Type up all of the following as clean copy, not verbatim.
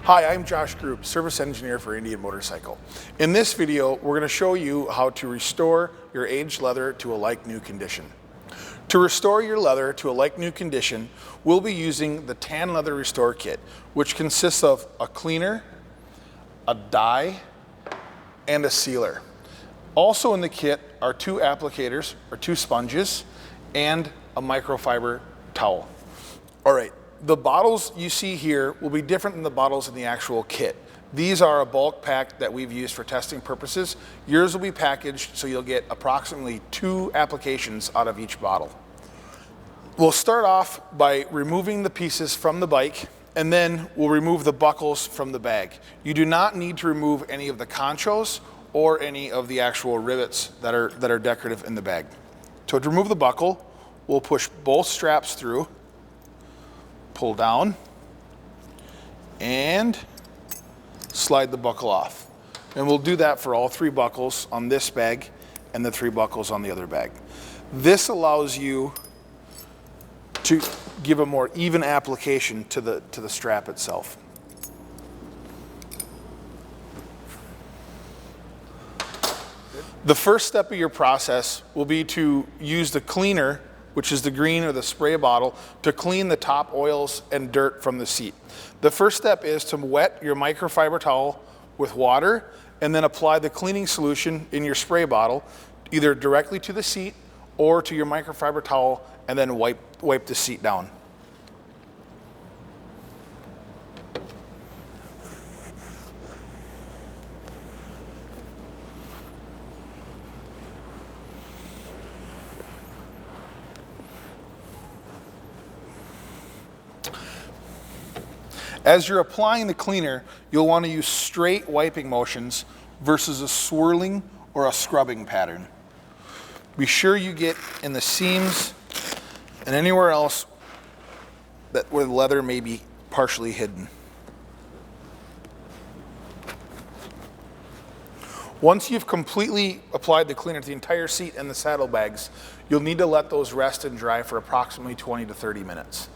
Hi, I'm Josh Group, service engineer for Indian Motorcycle. In this video, we're going to show you how to restore your aged leather to a like-new condition. To restore your leather to a like-new condition, we'll be using the Tan Leather Restore Kit, which consists of a cleaner, a dye, and a sealer. Also in the kit are 2 applicators, or 2 sponges, and a microfiber towel. All right. The bottles you see here will be different than the bottles in the actual kit. These are a bulk pack that we've used for testing purposes. Yours will be packaged so you'll get approximately 2 applications out of each bottle. We'll start off by removing the pieces from the bike, and then we'll remove the buckles from the bag. You do not need to remove any of the conchos or any of the actual rivets that are decorative in the bag. So to remove the buckle, we'll push both straps through, pull down, and slide the buckle off. And we'll do that for all 3 buckles on this bag and the 3 buckles on the other bag. This allows you to give a more even application to the strap itself. The first step of your process will be to use the cleaner, which is the green or the spray bottle, to clean the top oils and dirt from the seat. The first step is to wet your microfiber towel with water and then apply the cleaning solution in your spray bottle, either directly to the seat or to your microfiber towel, and then wipe the seat down. As you're applying the cleaner, you'll want to use straight wiping motions versus a swirling or a scrubbing pattern. Be sure you get in the seams and anywhere else where the leather may be partially hidden. Once you've completely applied the cleaner to the entire seat and the saddlebags, you'll need to let those rest and dry for approximately 20 to 30 minutes.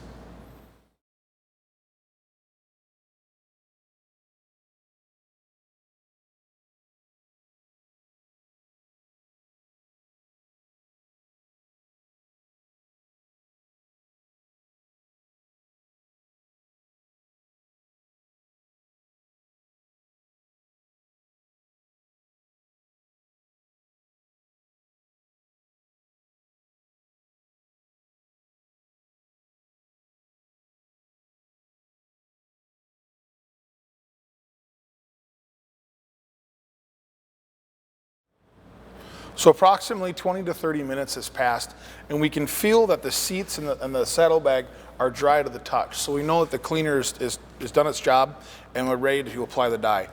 So approximately 20 to 30 minutes has passed, and we can feel that the seats and the saddlebag are dry to the touch. So we know that the cleaner is done its job, and we're ready to apply the dye.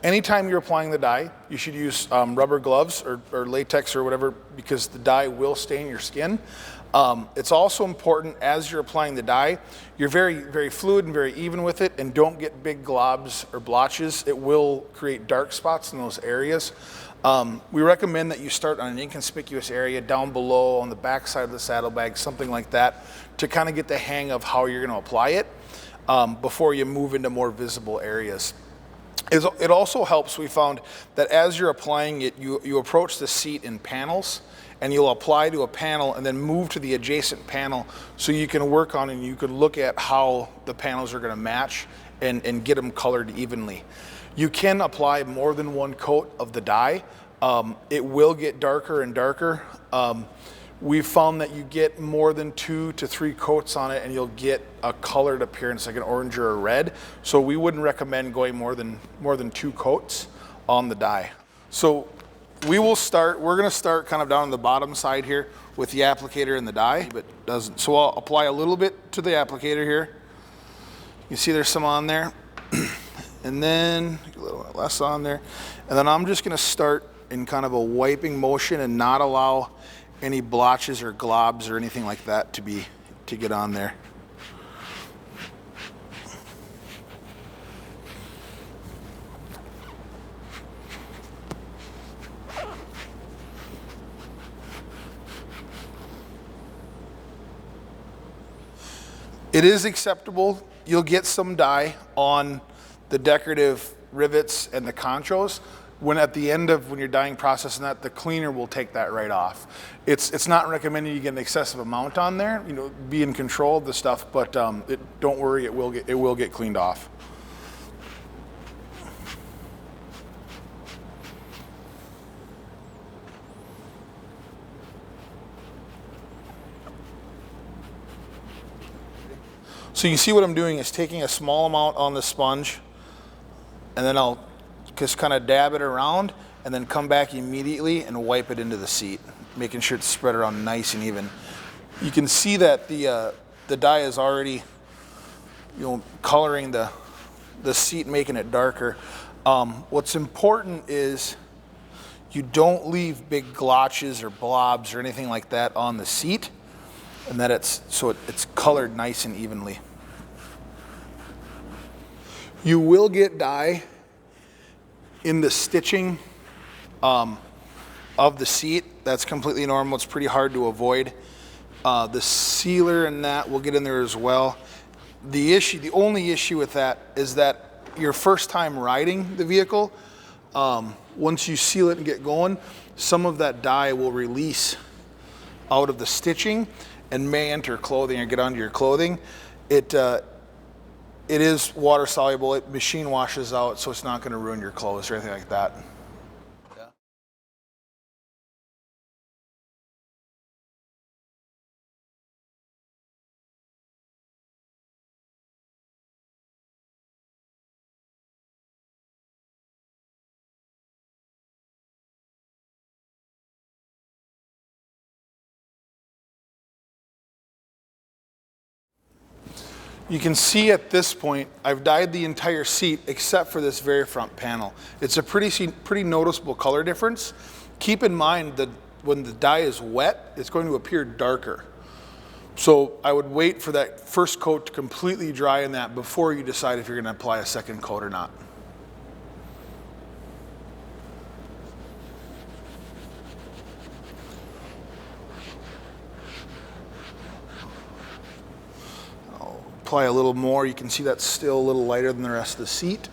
Anytime you're applying the dye, you should use rubber gloves or latex or whatever, because the dye will stain your skin. It's also important as you're applying the dye, you're very, very fluid and very even with it, and don't get big globs or blotches. It will create dark spots in those areas. We recommend that you start on an inconspicuous area down below on the back side of the saddlebag, something like that, to kind of get the hang of how you're going to apply it before you move into more visible areas. It also helps, we found, that as you're applying it, you approach the seat in panels, and you'll apply to a panel and then move to the adjacent panel so you can work on and you can look at how the panels are going to match and get them colored evenly. You can apply more than 1 coat of the dye. It will get darker and darker. We've found that you get more than 2 to 3 coats on it and you'll get a colored appearance like an orange or a red. So we wouldn't recommend going more than 2 coats on the dye. So we're gonna start kind of down on the bottom side here with the applicator and the dye, but doesn't. So I'll apply a little bit to the applicator here. You see there's some on there. And then a little less on there. And then I'm just gonna start in kind of a wiping motion and not allow any blotches or globs or anything like that to get on there. It is acceptable. You'll get some dye on the decorative rivets and the conchos, when at the end of when you're dyeing processing that, the cleaner will take that right off. It's not recommended you get an excessive amount on there. You know, be in control of the stuff, but don't worry, it will get cleaned off. So you see what I'm doing is taking a small amount on the sponge, and then I'll just kind of dab it around and then come back immediately and wipe it into the seat, making sure it's spread around nice and even. You can see that the dye is already, coloring the seat, making it darker. What's important is you don't leave big glotches or blobs or anything like that on the seat, and that it's colored nice and evenly. You will get dye in the stitching of the seat. That's completely normal. It's pretty hard to avoid. The sealer and that will get in there as well. The only issue with that is that your first time riding the vehicle, once you seal it and get going, some of that dye will release out of the stitching and may enter clothing or get onto your clothing. It is water soluble. It machine washes out, so it's not going to ruin your clothes or anything like that. Yeah. You can see at this point, I've dyed the entire seat except for this very front panel. It's a pretty noticeable color difference. Keep in mind that when the dye is wet, it's going to appear darker. So I would wait for that first coat to completely dry in that before you decide if you're going to apply a second coat or not. Apply a little more. You can see that's still a little lighter than the rest of the seat.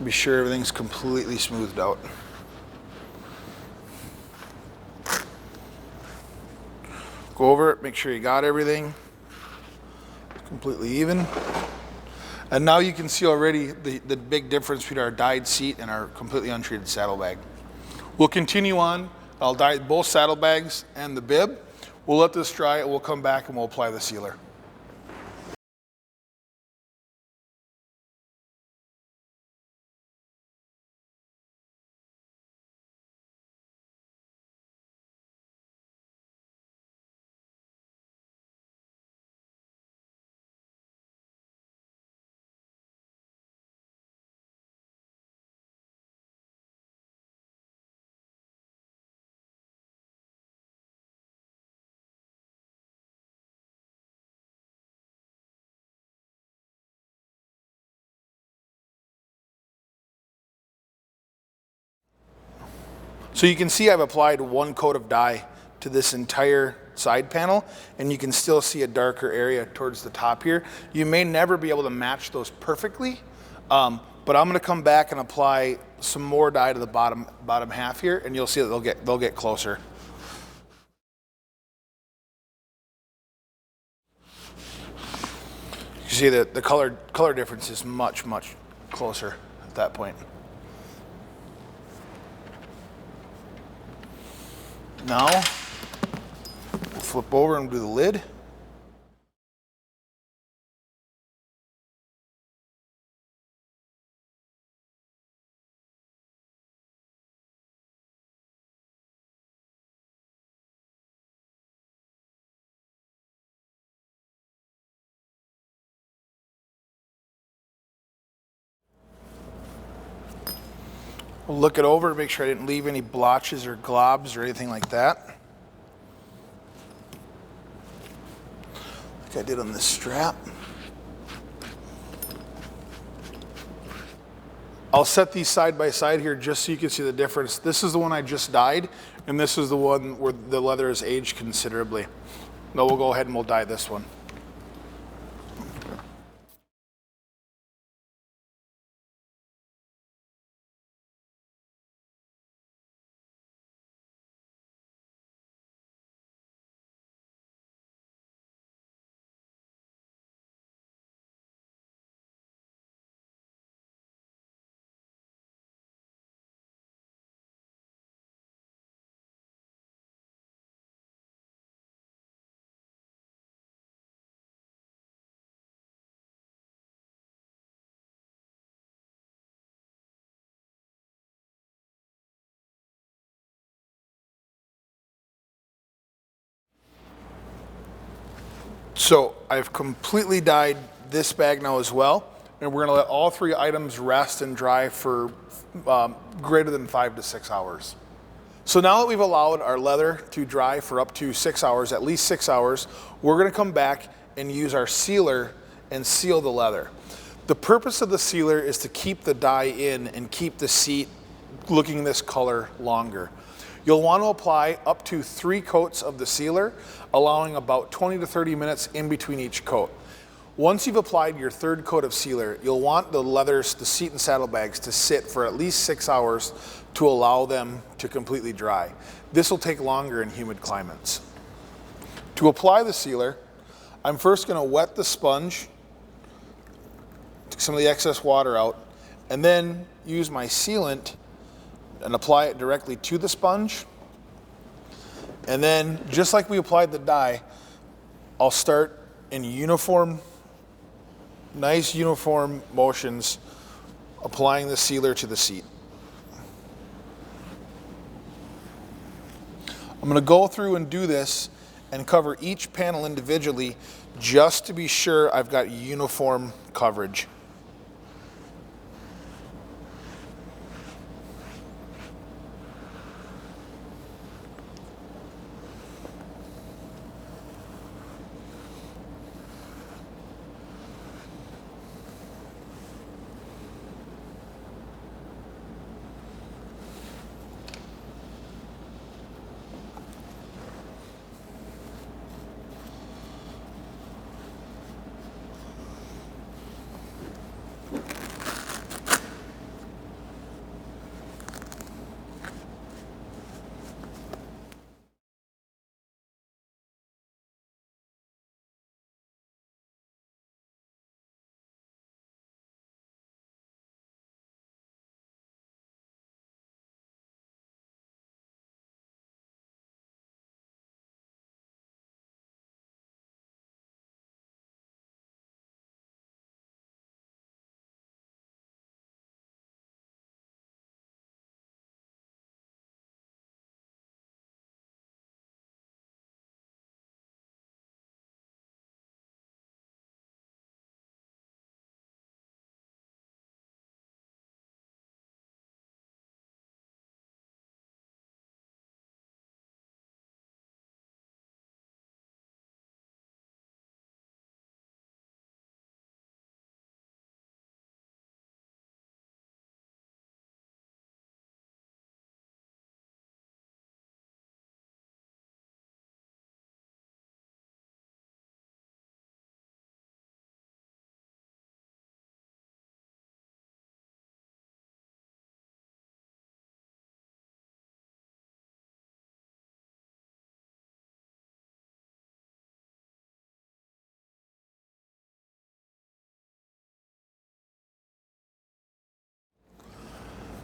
Be sure everything's completely smoothed out. Go over it, make sure you got everything completely even. And now you can see already the big difference between our dyed seat and our completely untreated saddlebag. We'll continue on. I'll dye both saddlebags and the bib. We'll let this dry. We'll come back and we'll apply the sealer. So you can see I've applied one coat of dye to this entire side panel, and you can still see a darker area towards the top here. You may never be able to match those perfectly, but I'm going to come back and apply some more dye to the bottom half here, and you'll see that they'll get closer. You see that the color difference is much closer at that point. Now, we'll flip over and do the lid. We'll look it over to make sure I didn't leave any blotches or globs or anything like that. Like I did on this strap. I'll set these side by side here just so you can see the difference. This is the one I just dyed, and this is the one where the leather has aged considerably. Now we'll go ahead and we'll dye this one. So I've completely dyed this bag now as well, and we're gonna let all three items rest and dry for greater than 5 to 6 hours. So now that we've allowed our leather to dry for up to 6 hours, at least 6 hours, we're gonna come back and use our sealer and seal the leather. The purpose of the sealer is to keep the dye in and keep the seat looking this color longer. You'll want to apply up to 3 coats of the sealer, allowing about 20 to 30 minutes in between each coat. Once you've applied your 3rd coat of sealer, you'll want the leathers, the seat and saddlebags to sit for at least 6 hours to allow them to completely dry. This will take longer in humid climates. To apply the sealer, I'm first going to wet the sponge, take some of the excess water out, and then use my sealant and apply it directly to the sponge. And then, just like we applied the dye, I'll start in nice uniform motions, applying the sealer to the seat. I'm going to go through and do this and cover each panel individually just to be sure I've got uniform coverage.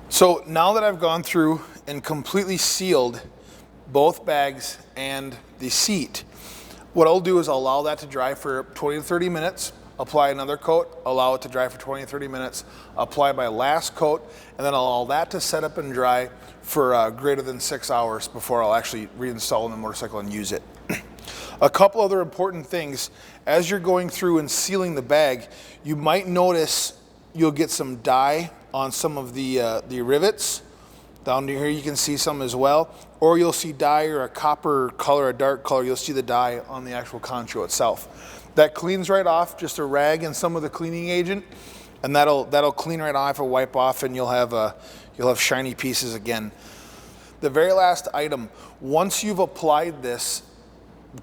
So now that I've gone through and completely sealed both bags and the seat, what I'll do is I'll allow that to dry for 20 to 30 minutes, apply another coat, allow it to dry for 20 to 30 minutes, apply my last coat, and then I'll allow that to set up and dry for greater than 6 hours before I'll actually reinstall in the motorcycle and use it. A couple other important things. As you're going through and sealing the bag, you might notice you'll get some dye on some of the rivets. Down here you can see some as well. Or you'll see dye or a copper color, a dark color. You'll see the dye on the actual concho itself. That cleans right off, just a rag and some of the cleaning agent. and that'll clean right off and wipe off, and you'll have shiny pieces again. The very last item, once you've applied this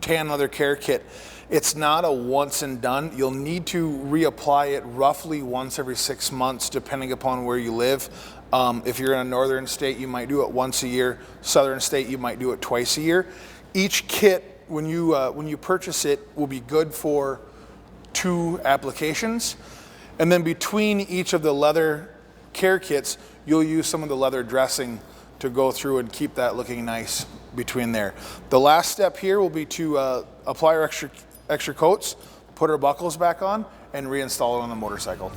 tan leather care kit, it's not a once and done. You'll need to reapply it roughly once every 6 months, depending upon where you live. If you're in a northern state, you might do it once a year. Southern state, you might do it twice a year. Each kit, when you purchase it, will be good for 2 applications. And then between each of the leather care kits, you'll use some of the leather dressing to go through and keep that looking nice between there. The last step here will be to apply our extra coats, put our buckles back on, and reinstall it on the motorcycle.